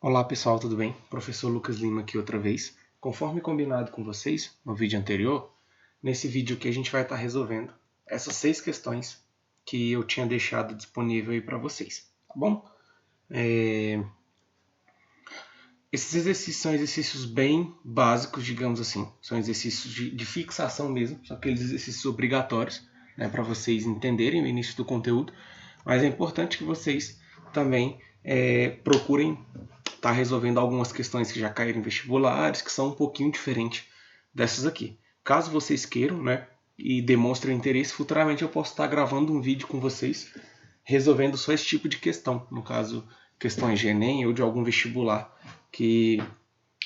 Olá pessoal, tudo bem? Professor Lucas Lima aqui outra vez. Conforme combinado com vocês no vídeo anterior, nesse vídeo aqui a gente vai estar resolvendo essas 6 questões que eu tinha deixado disponível aí para vocês, tá bom? Esses exercícios são exercícios bem básicos, digamos assim. São exercícios de fixação mesmo, são aqueles exercícios obrigatórios, né, para vocês entenderem o início do conteúdo. Mas é importante que vocês também procurem estar resolvendo algumas questões que já caíram em vestibulares, que são um pouquinho diferentes dessas aqui. Caso vocês queiram, né, e demonstrem interesse, futuramente eu posso estar gravando um vídeo com vocês resolvendo só esse tipo de questão. No caso, questões de Enem ou de algum vestibular que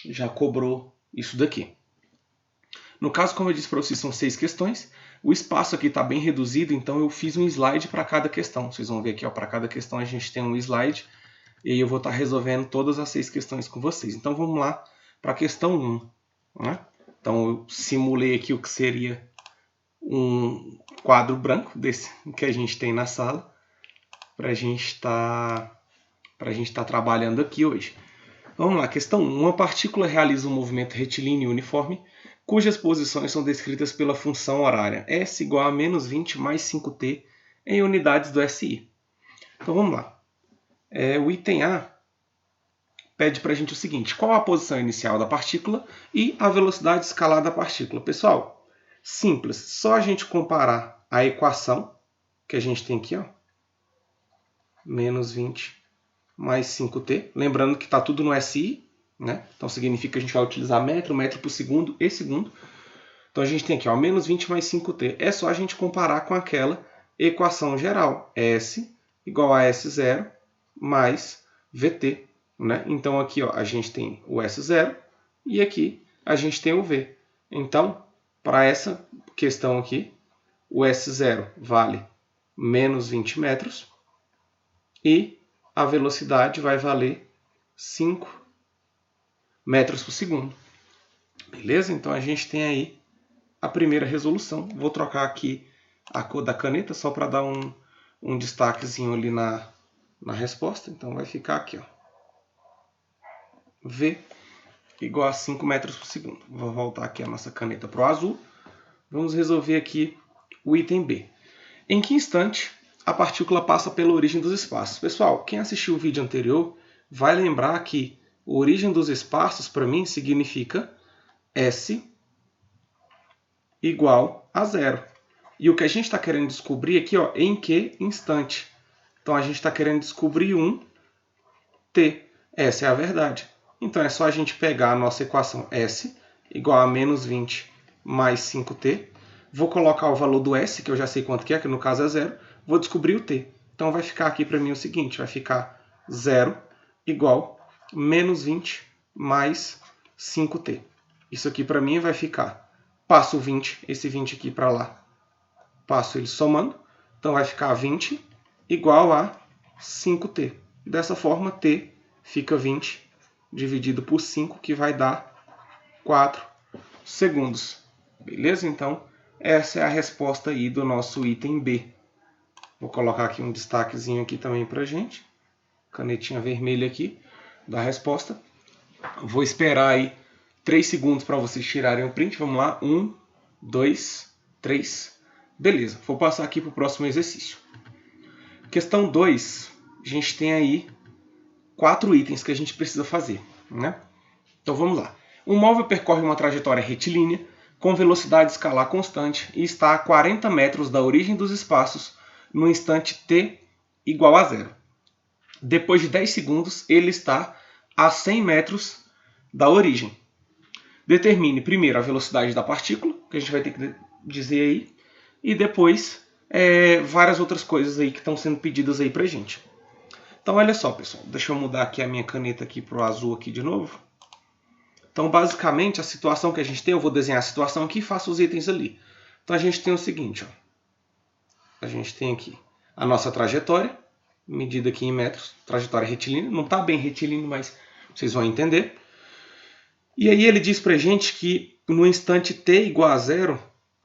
já cobrou isso daqui. No caso, como eu disse para vocês, são 6 questões. O espaço aqui está bem reduzido, então eu fiz um slide para cada questão. Vocês vão ver aqui, para cada questão a gente tem um slide. E aí eu vou estar resolvendo todas as 6 questões com vocês. Então vamos lá para a questão 1. Né? Então eu simulei aqui o que seria um quadro branco desse que a gente tem na sala para a gente estar trabalhando aqui hoje. Vamos lá, questão 1. Uma partícula realiza um movimento retilíneo uniforme, cujas posições são descritas pela função horária S igual a menos 20 mais 5t em unidades do SI. Então vamos lá. O item A pede para a gente o seguinte: qual a posição inicial da partícula e a velocidade escalar da partícula? Pessoal, simples, só a gente comparar a equação que a gente tem aqui, ó, menos 20 mais 5t, lembrando que está tudo no SI, né? Então significa que a gente vai utilizar metro por segundo e segundo. Então a gente tem aqui, ó, menos 20 mais 5t. É só a gente comparar com aquela equação geral, S igual a S0 mais VT. Né? Então aqui, ó, a gente tem o S0 e aqui a gente tem o V. Então, para essa questão aqui, o S0 vale menos 20 metros e a velocidade vai valer 5 metros por segundo. Beleza? Então a gente tem aí a primeira resolução. Vou trocar aqui a cor da caneta só para dar um destaquezinho ali na resposta. Então vai ficar aqui, ó, V igual a 5 metros por segundo. Vou voltar aqui a nossa caneta para o azul. Vamos resolver aqui o item B. Em que instante a partícula passa pela origem dos espaços? Pessoal, quem assistiu o vídeo anterior vai lembrar que a origem dos espaços, para mim, significa S igual a 0. E o que a gente está querendo descobrir aqui, ó, em que instante? Então, a gente está querendo descobrir um t. Essa é a verdade. Então, é só a gente pegar a nossa equação S igual a menos 20 mais 5t. Vou colocar o valor do S, que eu já sei quanto que é, que no caso é 0. Vou descobrir o t. Então, vai ficar aqui para mim o seguinte, vai ficar 0 igual menos 20 mais 5t. Isso aqui para mim vai ficar, passo 20, esse 20 aqui para lá, passo ele somando. Então, vai ficar 20 igual a 5t. Dessa forma, t fica 20 dividido por 5, que vai dar 4 segundos. Beleza? Então, essa é a resposta aí do nosso item B. Vou colocar aqui um destaquezinho aqui também para a gente. Canetinha vermelha aqui da resposta. Vou esperar aí 3 segundos para vocês tirarem o print. Vamos lá. 1, 2, 3. Beleza. Vou passar aqui para o próximo exercício. Questão 2. A gente tem aí 4 itens que a gente precisa fazer. Né? Então vamos lá. Um móvel percorre uma trajetória retilínea com velocidade escalar constante e está a 40 metros da origem dos espaços no instante t igual a 0. Depois de 10 segundos, ele está a 100 metros da origem. Determine primeiro a velocidade da partícula, que a gente vai ter que dizer aí, e depois várias outras coisas aí que estão sendo pedidas aí para a gente. Então, olha só, pessoal. Deixa eu mudar aqui a minha caneta aqui para o azul aqui de novo. Então, basicamente, a situação que a gente tem, eu vou desenhar a situação aqui e faço os itens ali. Então, a gente tem o seguinte, ó. A gente tem aqui a nossa trajetória, medida aqui em metros, trajetória retilínea. Não está bem retilíneo, mas vocês vão entender. E aí ele diz para a gente que no instante t igual a 0,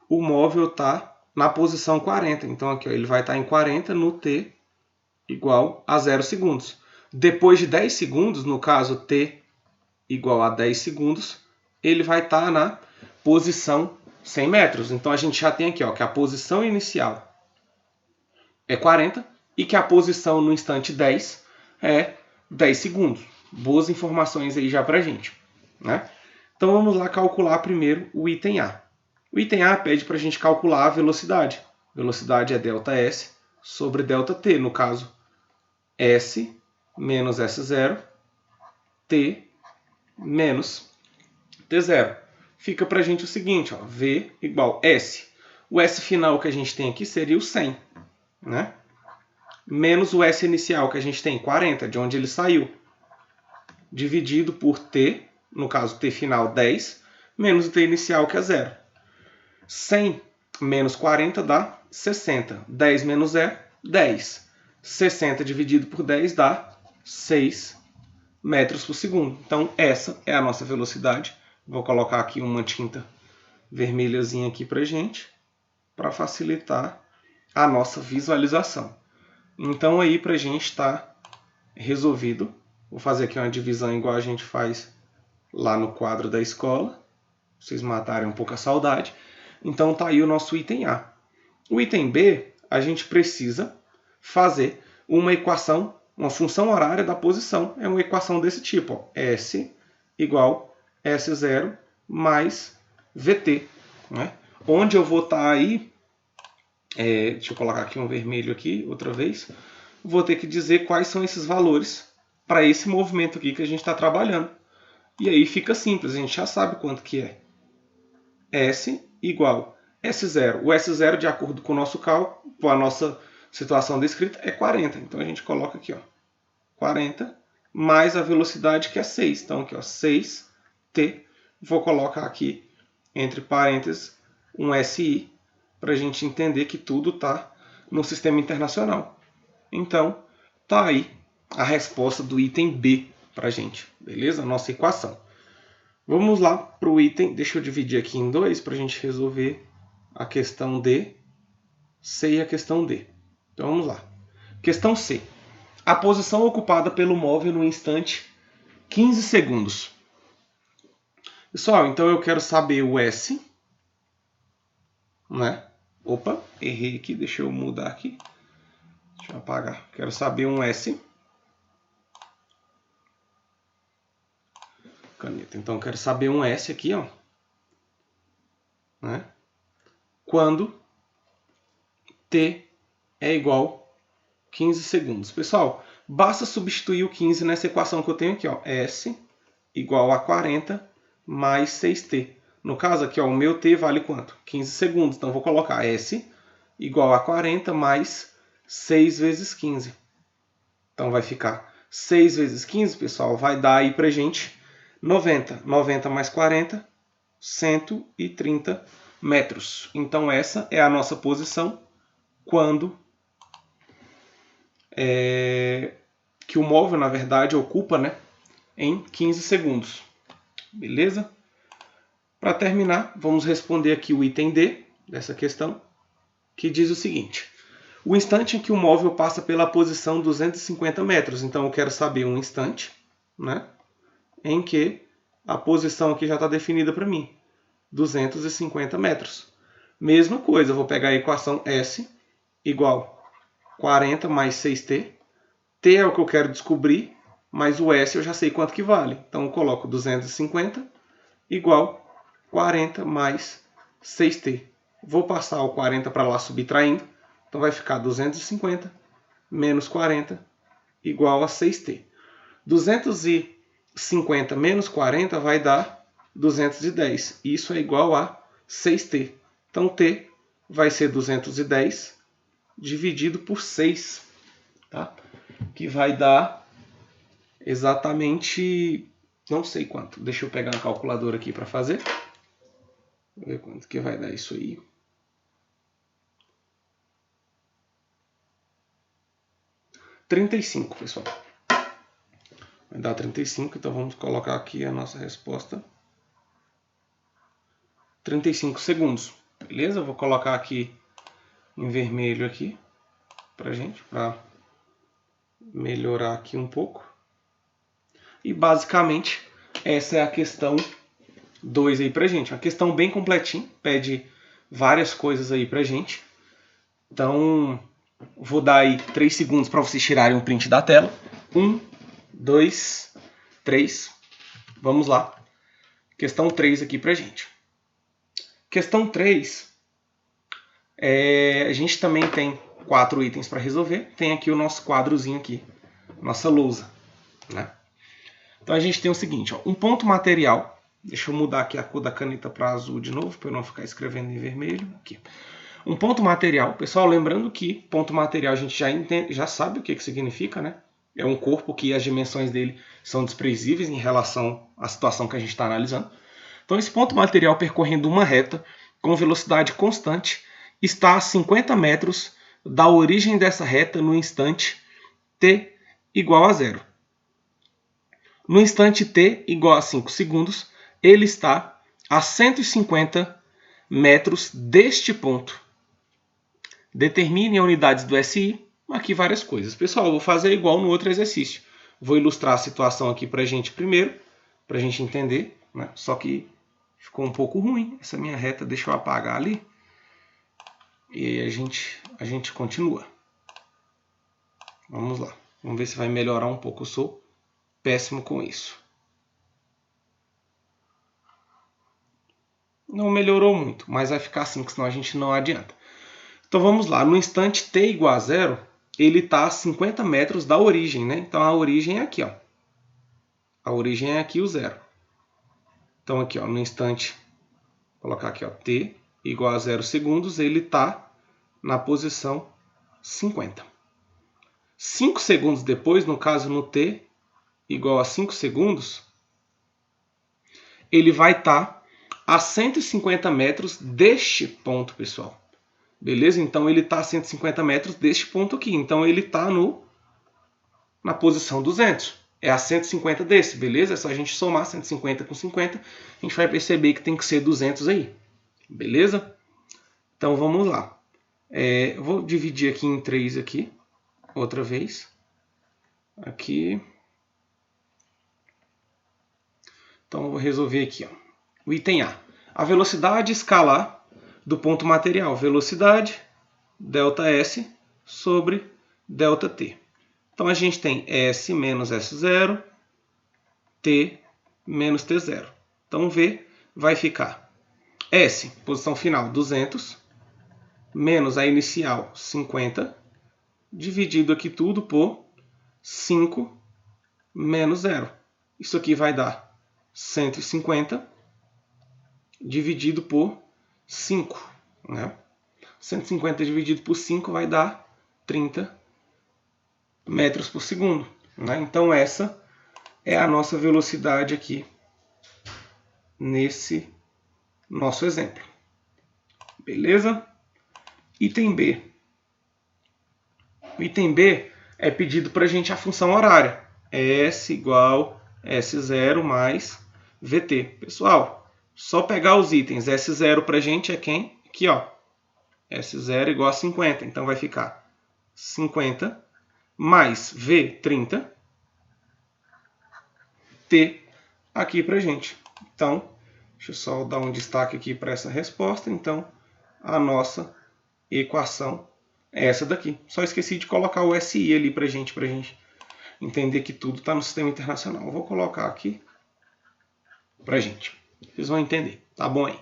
o móvel está na posição 40. Então, aqui, ó, ele vai estar em 40 no t igual a 0 segundos. Depois de 10 segundos, no caso t igual a 10 segundos, ele vai estar na posição 100 metros. Então a gente já tem aqui ó, que a posição inicial é 40 e que a posição no instante 10 é 10 segundos. Boas informações aí já pra gente, né? Então vamos lá calcular primeiro o item A. O item A pede para a gente calcular a velocidade. Velocidade é ΔS sobre ΔT, no caso S menos S0, T menos T0. Fica para a gente o seguinte, ó, V igual S. O S final que a gente tem aqui seria o 100, né? Menos o S inicial que a gente tem, 40, de onde ele saiu, dividido por T, no caso T final 10, menos o T inicial que é 0. 100 menos 40 dá 60. 10 menos 10. 60 dividido por 10 dá 6 metros por segundo. Então essa é a nossa velocidade. Vou colocar aqui uma tinta vermelhazinha aqui pra gente, para facilitar a nossa visualização. Então aí pra gente está resolvido. Vou fazer aqui uma divisão igual a gente faz lá no quadro da escola, pra vocês matarem um pouco a saudade. Então tá aí o nosso item A. O item B, a gente precisa fazer uma equação, uma função horária da posição. É uma equação desse tipo, ó, S igual S0 mais VT, né? Onde eu vou estar aí, deixa eu colocar aqui um vermelho aqui, outra vez, vou ter que dizer quais são esses valores para esse movimento aqui que a gente está trabalhando. E aí fica simples, a gente já sabe quanto que é. S igual S0. O S0, de acordo com o nosso cálculo, com a nossa situação descrita, é 40. Então a gente coloca aqui, ó, 40 mais a velocidade que é 6. Então aqui, ó, 6t. Vou colocar aqui entre parênteses um SI para a gente entender que tudo está no sistema internacional. Então tá aí a resposta do item B para a gente, beleza? Nossa equação. Vamos lá para o item, deixa eu dividir aqui em dois para a gente resolver a questão D, C e a questão D. Então vamos lá. Questão C. A posição ocupada pelo móvel no instante 15 segundos. Pessoal, então eu quero saber o S, né? Opa, errei aqui, deixa eu mudar aqui. Deixa eu apagar. Quero saber um S. Caneta. Então eu quero saber um S aqui, ó, né? Quando T é igual a 15 segundos. Pessoal, basta substituir o 15 nessa equação que eu tenho aqui, ó, S igual a 40 mais 6t. No caso aqui, ó, o meu t vale quanto? 15 segundos. Então eu vou colocar S igual a 40 mais 6 vezes 15. Então vai ficar 6 vezes 15, pessoal, vai dar aí pra gente 90. 90 mais 40, 130 metros. Então essa é a nossa posição quando que o móvel, na verdade, ocupa, né, em 15 segundos. Beleza? Para terminar, vamos responder aqui o item D dessa questão, que diz o seguinte. O instante em que o móvel passa pela posição 250 metros. Então eu quero saber um instante, né, em que a posição aqui já está definida para mim. 250 metros. Mesma coisa, eu vou pegar a equação S igual 40 mais 6t. T é o que eu quero descobrir, mas o S eu já sei quanto que vale. Então eu coloco 250 igual 40 mais 6t. Vou passar o 40 para lá subtraindo. Então vai ficar 250 menos 40 igual a 6t. 250 menos 40 vai dar 210. Isso é igual a 6t. Então t vai ser 210 dividido por 6. Tá? Que vai dar exatamente, não sei quanto. Deixa eu pegar uma calculadora aqui para fazer. Vou ver quanto que vai dar isso aí. (35), pessoal. Vai dar 35, então vamos colocar aqui a nossa resposta. 35 segundos. Beleza? Eu vou colocar aqui em vermelho aqui pra gente, para melhorar aqui um pouco. E basicamente essa é a questão 2 aí pra gente. Uma questão bem completinha, pede várias coisas aí pra gente. Então, vou dar aí 3 segundos para vocês tirarem um print da tela. 1, 2, 3. Vamos lá. Questão 3 aqui pra gente. Questão 3, a gente também tem 4 itens para resolver. Tem aqui o nosso quadrozinho aqui, nossa lousa, né? Então a gente tem o seguinte, ó, um ponto material. Deixa eu mudar aqui a cor da caneta para azul de novo, para eu não ficar escrevendo em vermelho. Aqui. Um ponto material. Pessoal, lembrando que ponto material a gente já sabe o que significa, né? É um corpo que as dimensões dele são desprezíveis em relação à situação que a gente está analisando. Então esse ponto material percorrendo uma reta com velocidade constante está a 50 metros da origem dessa reta no instante t igual a 0. No instante t igual a 5 segundos, ele está a 150 metros deste ponto. Determine a unidades do SI. Aqui várias coisas. Pessoal, eu vou fazer igual no outro exercício. Vou ilustrar a situação aqui para a gente primeiro, para a gente entender, né? Só que ficou um pouco ruim essa minha reta. Deixa eu apagar ali. E a gente continua. Vamos lá. Vamos ver se vai melhorar um pouco. Eu sou péssimo com isso. Não melhorou muito, mas vai ficar assim, que senão a gente não adianta. Então vamos lá. No instante t igual a 0, ele está a 50 metros da origem, né? Então a origem é aqui, ó. A origem é aqui o 0. Então aqui, ó, no instante, vou colocar aqui, ó, t igual a 0 segundos, ele está na posição 50. 5 segundos depois, no caso no t igual a 5 segundos, ele vai estar a 150 metros deste ponto, pessoal. Beleza? Então ele está a 150 metros deste ponto aqui. Então ele está na posição 200. É a 150 desse, beleza? É só a gente somar 150 com 50. A gente vai perceber que tem que ser 200 aí. Beleza? Então vamos lá. Eu vou dividir aqui em 3 aqui. Outra vez. Aqui. Então eu vou resolver aqui, ó. O item A. A velocidade escalar do ponto material. Velocidade, ΔS, sobre ΔT. Então a gente tem S menos S0, T menos T0. Então V vai ficar S, posição final, 200, menos a inicial, 50, dividido aqui tudo por 5 menos 0. Isso aqui vai dar 150, dividido por 5. Né? 150 dividido por 5 vai dar 30 metros por segundo. Né? Então essa é a nossa velocidade aqui nesse nosso exemplo. Beleza? Item B. O item B é pedido para a gente a função horária. S igual S0 mais VT. Pessoal, só pegar os itens. S0 para a gente é quem? Aqui, ó. S0 igual a 50. Então vai ficar 50 mais V, 30. T aqui para a gente. Então, deixa eu só dar um destaque aqui para essa resposta. Então, a nossa equação é essa daqui. Só esqueci de colocar o SI ali para a gente entender que tudo está no sistema internacional. Eu vou colocar aqui para a gente. Vocês vão entender. Tá bom aí?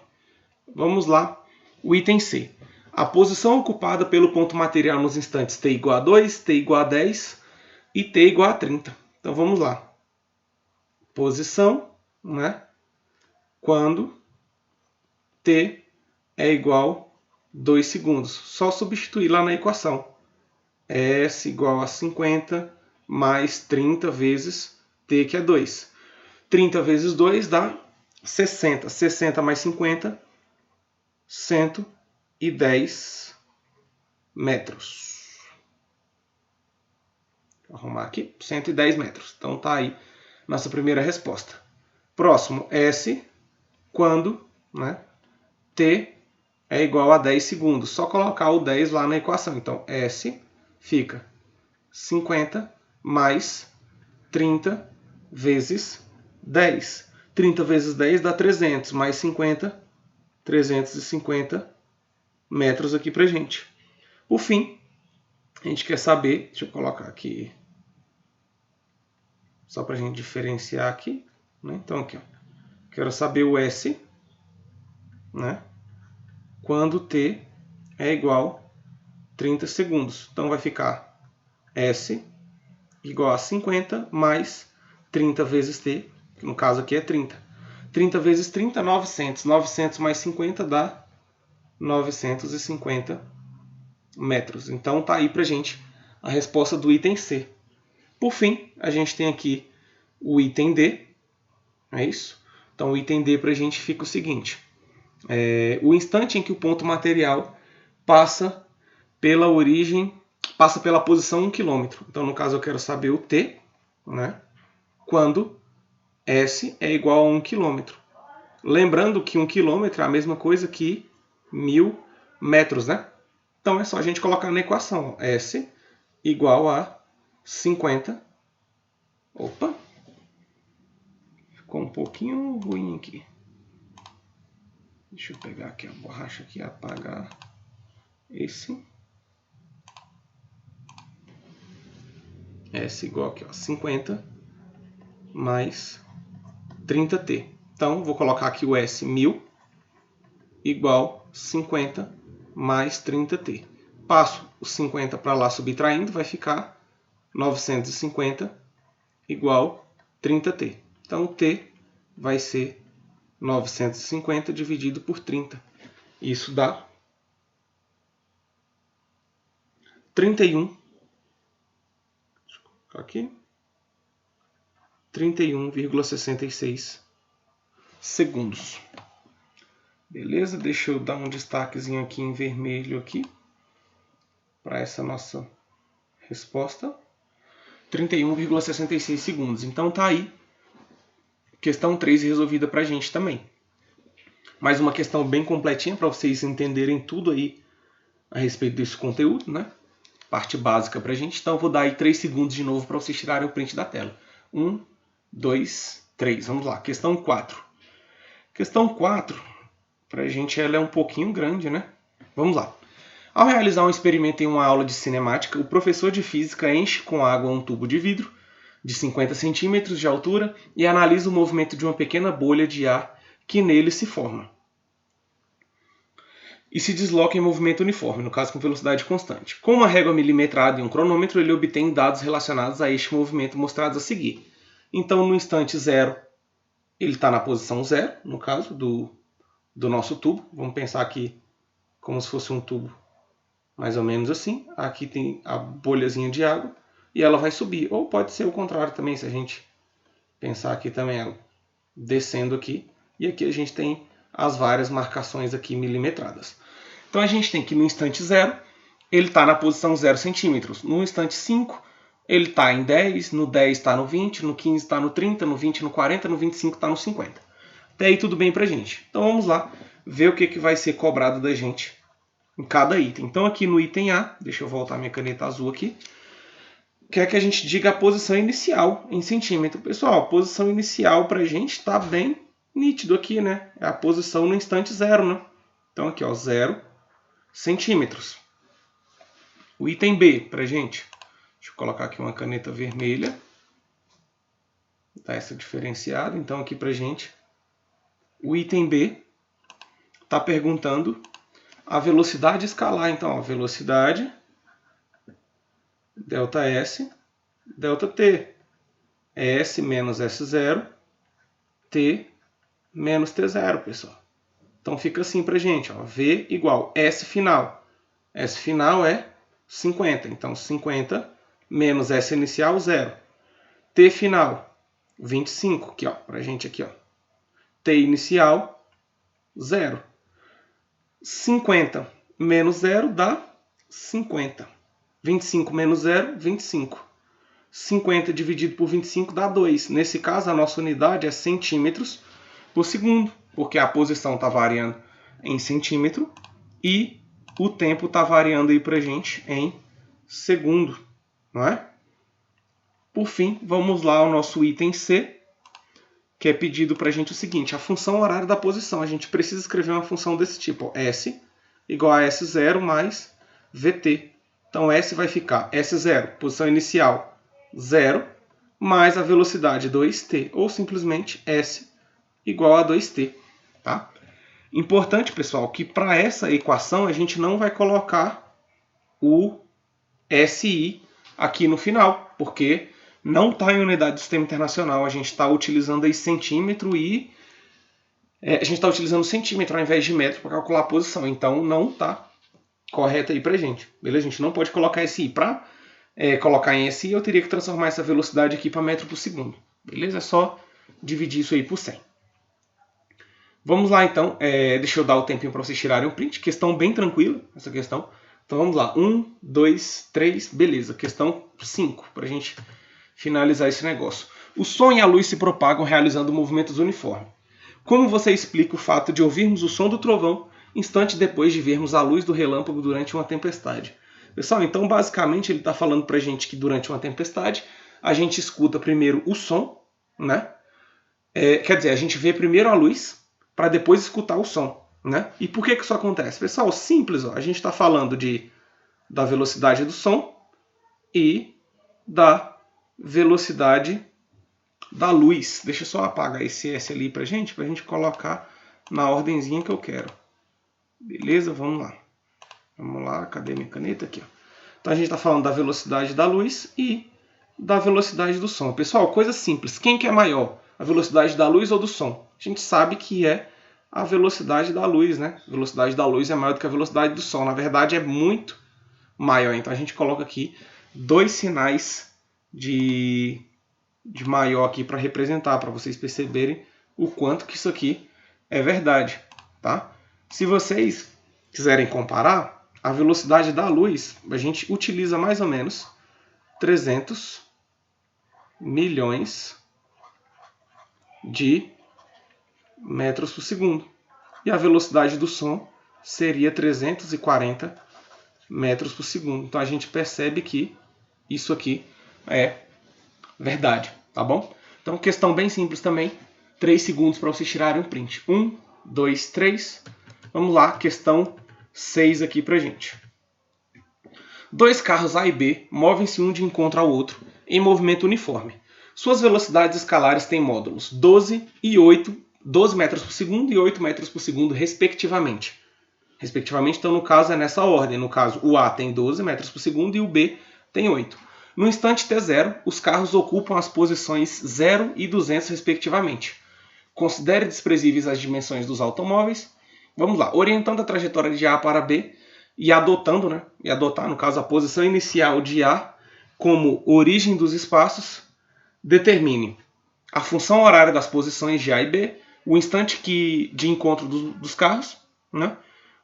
Vamos lá. O item C. A posição ocupada pelo ponto material nos instantes t igual a 2, t igual a 10 e t igual a 30. Então vamos lá. Posição, né? Quando t é igual a 2 segundos. Só substituir lá na equação. S igual a 50 mais 30 vezes t, que é 2. 30 vezes 2 dá 60. 60 mais 50, 110 metros. Vou arrumar aqui, 110 metros. Então tá aí nossa primeira resposta. Próximo, S, quando, né, t é igual a 10 segundos. Só colocar o 10 lá na equação. Então, S fica 50 mais 30 vezes 10. 30 vezes 10 dá 300, mais 50, 350 metros aqui pra gente. Por fim, a gente quer saber, deixa eu colocar aqui, só pra gente diferenciar aqui, né? Então aqui, ó, quero saber o S, né? Quando T é igual a 30 segundos. Então vai ficar S igual a 50 mais 30 vezes T, que no caso aqui é 30. 30 vezes 30, 900. 900 mais 50 dá 950 metros. Então tá aí pra gente a resposta do item C. Por fim, a gente tem aqui o item D. É isso? Então o item D pra gente fica o seguinte. O instante em que o ponto material passa pela origem, passa pela posição 1 km. Então no caso eu quero saber o T, né? Quando S é igual a 1 km. Lembrando que 1 km é a mesma coisa que 1000 metros, né? Então é só a gente colocar na equação. S igual a 50. Opa! Ficou um pouquinho ruim aqui. Deixa eu pegar aqui a borracha aqui e apagar esse. S igual aqui, ó, 50 mais 30T. Então, vou colocar aqui o S 1000 igual 50 mais 30T. Passo os 50 para lá subtraindo, vai ficar 950 igual 30T. Então, T vai ser 950 dividido por 30. Isso dá 31. Deixa eu colocar aqui. 31,66 segundos. Beleza? Deixa eu dar um destaquezinho aqui em vermelho aqui para essa nossa resposta. 31,66 segundos. Então tá aí. Questão 3 resolvida para a gente também. Mais uma questão bem completinha para vocês entenderem tudo aí a respeito desse conteúdo, né? Parte básica para a gente. Então eu vou dar aí 3 segundos de novo para vocês tirarem o print da tela. 1, 2, 3. Vamos lá. Questão 4. Questão 4, para a gente ela é um pouquinho grande, né? Vamos lá. Ao realizar um experimento em uma aula de cinemática, o professor de física enche com água um tubo de vidro de 50 centímetros de altura e analisa o movimento de uma pequena bolha de ar que nele se forma e se desloca em movimento uniforme, no caso com velocidade constante. Com uma régua milimetrada e um cronômetro, ele obtém dados relacionados a este movimento mostrados a seguir. Então, no instante zero, ele está na posição zero, no caso do nosso tubo. Vamos pensar aqui como se fosse um tubo mais ou menos assim. Aqui tem a bolhazinha de água e ela vai subir. Ou pode ser o contrário também, se a gente pensar aqui também ela descendo aqui. E aqui a gente tem as várias marcações aqui milimetradas. Então a gente tem que no instante 0, ele está na posição 0 centímetros. No instante 5, ele está em 10, no 10 está no 20, no 15 está no 30, no 20 no 40, no 25 está no 50. Até aí tudo bem pra gente. Então vamos lá ver o que vai ser cobrado da gente em cada item. Então aqui no item A, deixa eu voltar minha caneta azul aqui, quer que a gente diga a posição inicial em centímetro. Pessoal, a posição inicial pra gente está bem nítido aqui, né? É a posição no instante 0, né? Então aqui, ó, 0 centímetros. O item B pra gente, deixa eu colocar aqui uma caneta vermelha, dá essa diferenciada. Então aqui pra gente, o item B está perguntando a velocidade escalar. Então, ó, velocidade ΔS, ΔT. S menos S0, T menos T0, pessoal. Então fica assim pra gente, ó, V igual S final. S final é 50, então 50 menos S inicial, 0. T final, 25, aqui, ó, pra gente aqui, ó. T inicial, 0. 50 menos 0 dá 50. 25 menos 0, 25. 50 dividido por 25 dá 2. Nesse caso, a nossa unidade é centímetros por segundo, porque a posição está variando em centímetro e o tempo está variando aí para a gente em segundo, não é? por fim, vamos lá ao nosso item C, que é pedido para a gente o seguinte, a função horária da posição. A gente precisa escrever uma função desse tipo, ó, S igual a S0 mais VT. Então, S vai ficar S0, posição inicial, 0, mais a velocidade 2t, ou simplesmente S igual a 2t. Tá? Importante, pessoal, que para essa equação a gente não vai colocar o SI aqui no final, porque não está em unidade do sistema internacional, a gente está utilizando aí centímetro e a gente está utilizando centímetro ao invés de metro para calcular a posição, então não está correto aí para a gente, beleza? A gente não pode colocar SI. Para colocar em SI, eu teria que transformar essa velocidade aqui para metro por segundo, beleza? É só dividir isso aí por 100. Vamos lá então, deixa eu dar o tempinho para vocês tirarem um print, questão bem tranquila essa questão. Então vamos lá, 1, 2, 3, beleza, questão 5, para a gente finalizar esse negócio. O som e a luz se propagam realizando movimentos uniformes. Como você explica o fato de ouvirmos o som do trovão instante depois de vermos a luz do relâmpago durante uma tempestade? Pessoal, então basicamente ele está falando para a gente que durante uma tempestade a gente escuta primeiro o som, né? Quer dizer, a gente vê primeiro a luz para depois escutar o som, né? E por que isso acontece? Pessoal, simples, ó, a gente está falando da velocidade do som e da velocidade da luz. Deixa eu só apagar esse S ali pra gente colocar na ordenzinha que eu quero. Beleza? Vamos lá. Vamos lá, cadê minha caneta? Aqui, ó. Então a gente está falando da velocidade da luz e da velocidade do som. Pessoal, coisa simples. Quem que é maior? A velocidade da luz ou do som? A gente sabe que é a velocidade da luz, né? A velocidade da luz é maior do que a velocidade do som. Na verdade, é muito maior. Então a gente coloca aqui 2 sinais de maior aqui para representar, para vocês perceberem o quanto que isso aqui é verdade, tá? Se vocês quiserem comparar, a velocidade da luz, a gente utiliza mais ou menos 300 milhões de metros por segundo. E a velocidade do som seria 340 metros por segundo. Então a gente percebe que isso aqui é verdade, tá bom? Então, questão bem simples também. 3 segundos para vocês tirarem um print. 1, 2, 3. Vamos lá, questão 6 aqui pra gente. 2 carros A e B movem-se um de encontro ao outro em movimento uniforme. Suas velocidades escalares têm módulos 12 metros por segundo e 8 metros por segundo, respectivamente. Então, no caso, é nessa ordem. No caso, o A tem 12 metros por segundo e o B tem 8. No instante t0, os carros ocupam as posições 0 e 200, respectivamente. Considere desprezíveis as dimensões dos automóveis. Vamos lá, orientando a trajetória de A para B e adotar, no caso, a posição inicial de A como origem dos espaços, determine a função horária das posições de A e B, o instante de encontro dos carros, né?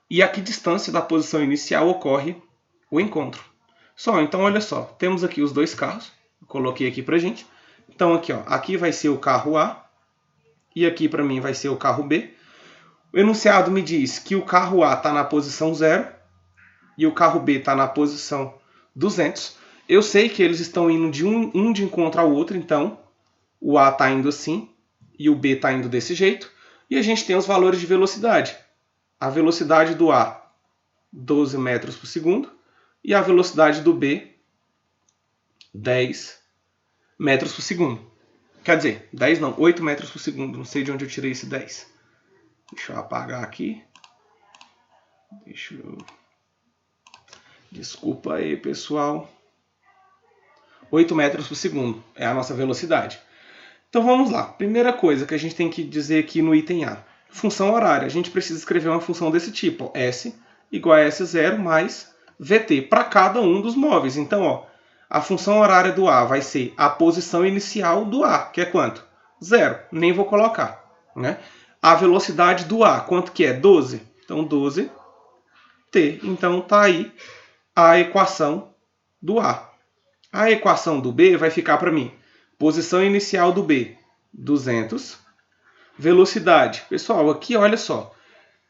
E a que distância da posição inicial ocorre o encontro. Então olha só, temos aqui os 2 carros, eu coloquei aqui pra gente. Então aqui, ó, aqui vai ser o carro A e aqui para mim vai ser o carro B. O enunciado me diz que o carro A está na posição 0 e o carro B está na posição 200. Eu sei que eles estão indo de um de encontro ao outro, então o A está indo assim e o B está indo desse jeito. E a gente tem os valores de velocidade. A velocidade do A, 12 metros por segundo. E a velocidade do B, 10 metros por segundo. Quer dizer, 10 não, 8 metros por segundo. Não sei de onde eu tirei esse 10. Deixa eu apagar aqui. Desculpa aí, pessoal. 8 metros por segundo é a nossa velocidade. Então vamos lá. Primeira coisa que a gente tem que dizer aqui no item A. Função horária. A gente precisa escrever uma função desse tipo. Ó, S igual a S0 mais VT para cada um dos móveis. Então, ó, a função horária do A vai ser a posição inicial do A, que é quanto? 0. Nem vou colocar, né? A velocidade do A, quanto que é? 12. Então, 12t. Então, tá aí a equação do A. A equação do B vai ficar para mim. Posição inicial do B, 200. Velocidade. Pessoal, aqui olha só.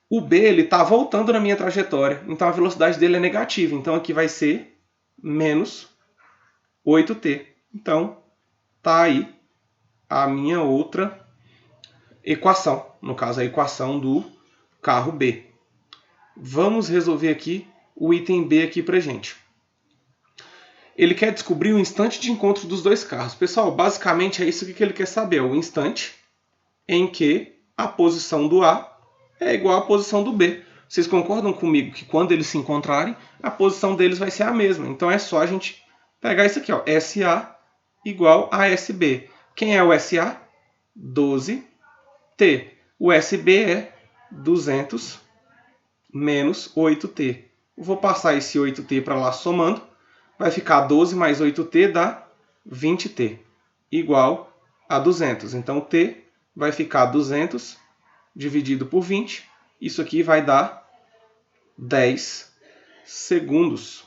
O B está voltando na minha trajetória, então a velocidade dele é negativa. Então aqui vai ser menos 8t. Então tá aí a minha outra equação, no caso a equação do carro B. Vamos resolver aqui o item B aqui pra gente. Ele quer descobrir o instante de encontro dos dois carros. Pessoal, basicamente é isso que ele quer saber, o instante em que a posição do A é igual à posição do B. Vocês concordam comigo que quando eles se encontrarem, a posição deles vai ser a mesma. Então é só a gente pegar isso aqui, ó, SA igual a SB. Quem é o SA? 12T. O SB é 200 menos 8T. Vou passar esse 8T para lá somando. Vai ficar 12 mais 8T dá 20T, igual a 200. Então, T vai ficar 200 dividido por 20. Isso aqui vai dar 10 segundos.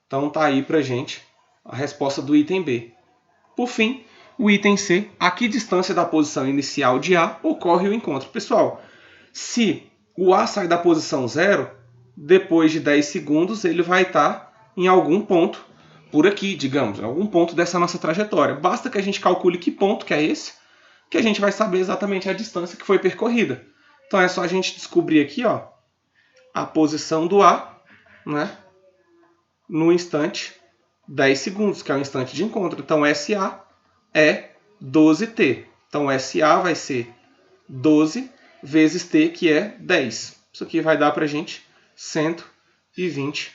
Então, tá aí pra gente a resposta do item B. Por fim, o item C. A que distância da posição inicial de A ocorre o encontro? Pessoal, se o A sai da posição 0, depois de 10 segundos, ele vai estar em algum ponto por aqui, digamos, em algum ponto dessa nossa trajetória. Basta que a gente calcule que ponto que é esse, que a gente vai saber exatamente a distância que foi percorrida. Então é só a gente descobrir aqui, ó, a posição do A, né, no instante 10 segundos, que é o instante de encontro. Então SA é 12T. Então SA vai ser 12 vezes T, que é 10. Isso aqui vai dar para a gente 120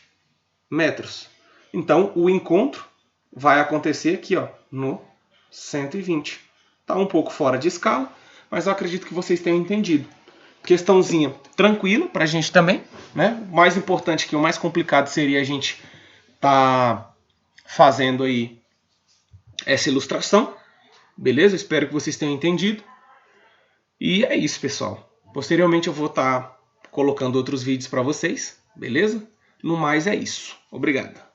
metros. Então, o encontro vai acontecer aqui, ó, no 120. Está um pouco fora de escala, mas eu acredito que vocês tenham entendido. Questãozinha tranquila para a gente também, né? O mais importante que o mais complicado seria a gente estar fazendo aí essa ilustração. Beleza? Espero que vocês tenham entendido. E é isso, pessoal. Posteriormente eu vou estar colocando outros vídeos para vocês, beleza? No mais é isso. Obrigado.